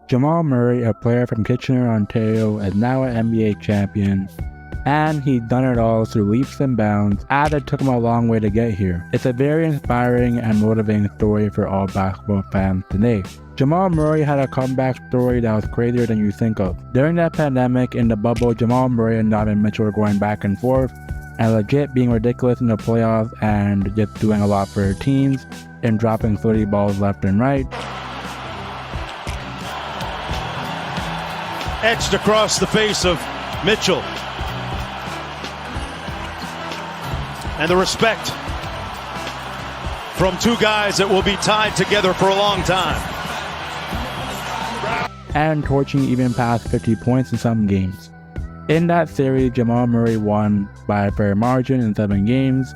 Jamal Murray, a player from Kitchener, Ontario, is now an NBA champion, and he's done it all through leaps and bounds, as it took him a long way to get here. It's a very inspiring and motivating story for all basketball fans today. Jamal Murray had a comeback story that was crazier than you think of. During that pandemic in the bubble, Jamal Murray and Donovan Mitchell were going back and forth, and legit being ridiculous in the playoffs and just doing a lot for their teams and dropping 30 balls left and right. Etched across the face of Mitchell. And the respect from two guys that will be tied together for a long time. And torching even past 50 points in some games. In that series, Jamal Murray won by a fair margin in 7 games,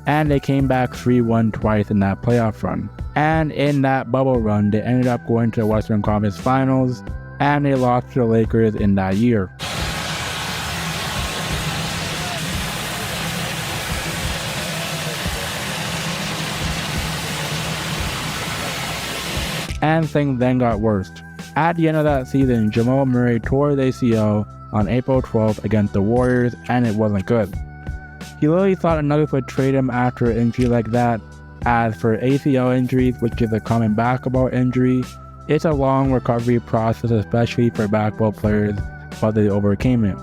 and they came back 3-1 twice in that playoff run. And in that bubble run, they ended up going to the Western Conference Finals, and they lost to the Lakers in that year. And things then got worse. At the end of that season, Jamal Murray tore his ACL on April 12th against the Warriors, and it wasn't good. He literally thought the Nuggets would trade him after an injury like that. As for ACL injuries, which is a common basketball injury, it's a long recovery process, especially for basketball players, but they overcame it.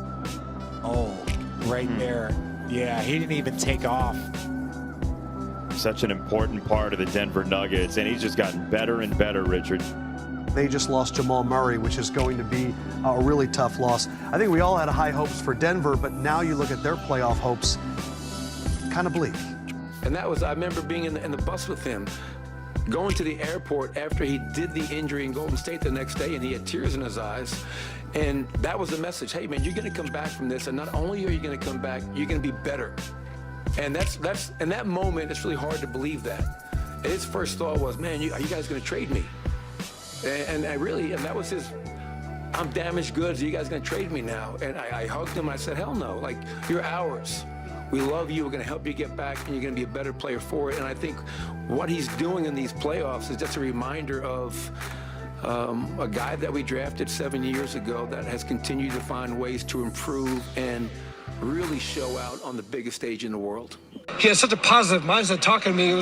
Oh, right there. Yeah, he didn't even take off. Such an important part of the Denver Nuggets, and he's just gotten better and better, Richard. They just lost Jamal Murray, which is going to be a really tough loss. I think we all had high hopes for Denver, but now you look at their playoff hopes, kind of bleak. And that was, I remember being in the bus with him, going to the airport after he did the injury in Golden State the next day, and he had tears in his eyes. And that was the message. Hey, man, you're going to come back from this, and not only are you going to come back, you're going to be better. And that's in that moment, it's really hard to believe that. And his first thought was, man, are you guys going to trade me? And that was his, I'm damaged goods. Are you guys going to trade me now? And I hugged him. I said, hell no. Like, you're ours. We love you. We're going to help you get back, and you're going to be a better player for it. And I think what he's doing in these playoffs is just a reminder of a guy that we drafted 7 years ago that has continued to find ways to improve and really show out on the biggest stage in the world. He had such a positive mindset talking to me. It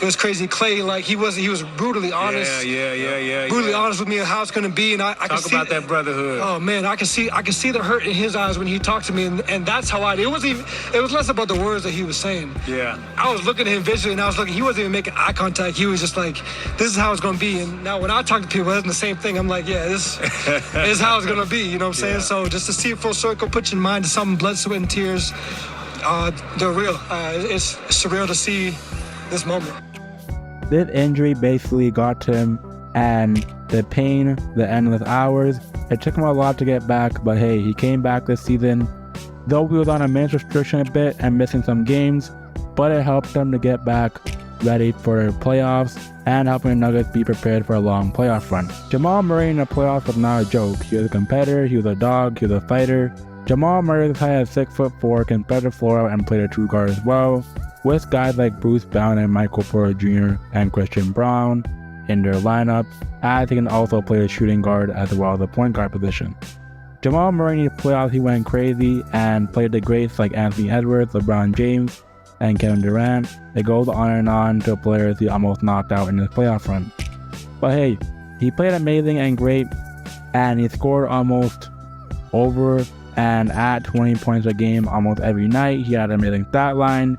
was crazy. Clay, like he was brutally honest. Yeah. Brutally honest with me on how it's going to be, and I can Talk see about that brotherhood. Oh man, I can see the hurt in his eyes when he talked to me, and that's how it was less about the words that he was saying. Yeah. I was looking at him visually, and I was looking. He wasn't even making eye contact. He was just like, "This is how it's going to be." And now when I talk to people, it's the same thing. I'm like, "Yeah, this is how it's going to be." You know what I'm saying? Yeah. So just to see it full circle, put your mind to something, blood, sweat, and tears. They're real. It's surreal to see this moment. This injury basically got to him, and the pain, the endless hours, it took him a lot to get back, but hey, he came back this season. Though he was on a minutes restriction a bit and missing some games, but it helped him to get back ready for the playoffs and helping the Nuggets be prepared for a long playoff run. Jamal Murray in the playoffs was not a joke. He was a competitor, he was a dog, he was a fighter. Jamal Murray had a 6'4", can spread the floor out and play the true guard as well, with guys like Bruce Brown and Michael Porter Jr. and Christian Braun in their lineup, as he can also play the shooting guard as well as the point guard position. Jamal Murray in the playoffs, he went crazy and played the greats like Anthony Edwards, LeBron James, and Kevin Durant. It goes on and on to players he almost knocked out in his playoff run. But hey, he played amazing and great, and he scored almost over and at 20 points a game almost every night. He had an amazing stat line,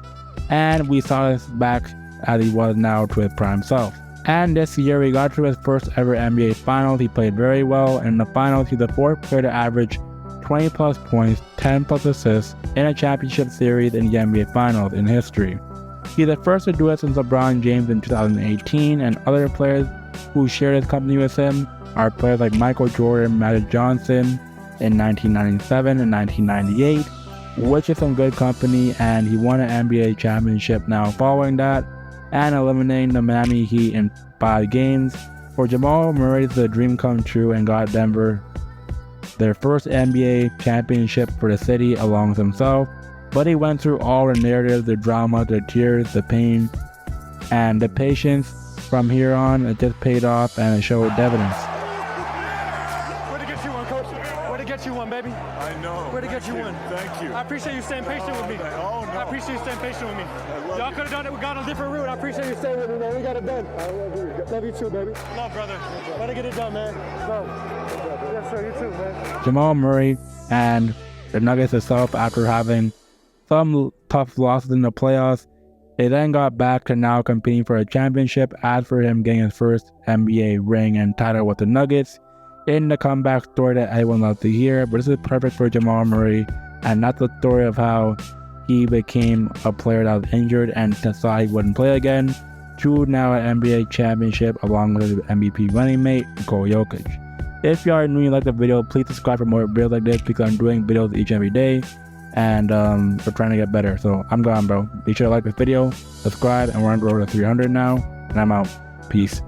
and we saw this back as he was now to his prime self. And this year he got to his first ever NBA Finals. He played very well. In the finals, he's the fourth player to average 20 plus points, 10 plus assists in a championship series in the NBA Finals in history. He's the first to do it since LeBron James in 2018, and other players who shared his company with him are players like Michael Jordan, Magic Johnson, in 1997 and 1998, which is some good company, and he won an NBA championship now following that, and eliminating the Miami Heat in 5 games. For Jamal Murray, it's a dream come true and got Denver their first NBA championship for the city along with himself, but he went through all the narrative, the drama, the tears, the pain, and the patience. From here on, it just paid off and it showed dividends. Coach. Way to get you one, baby. I know. Way to get you one. Thank you. I appreciate you staying patient with me. Oh, no. I appreciate you staying patient with me. love Y'all you. could have done it. We got on a different route. I appreciate you staying with me, man. We got it done. I love you. Love you too, baby. Love, brother. Way to get it done, man. Love. Yes, sir. You too, man. Jamal Murray and the Nuggets itself, after having some tough losses in the playoffs, they then got back to now competing for a championship, as for him getting his first NBA ring and title with the Nuggets. In the comeback story that everyone loves to hear, but this is perfect for Jamal Murray, and that's the story of how he became a player that was injured and decided he wouldn't play again, to now an NBA championship along with his MVP running mate, Nikola Jokic. If you are new and you like the video, please subscribe for more videos like this, because I'm doing videos each and every day, and we're trying to get better. So I'm gone, bro. Be sure to like this video, subscribe, and we're on the road to 300 now, and I'm out. Peace.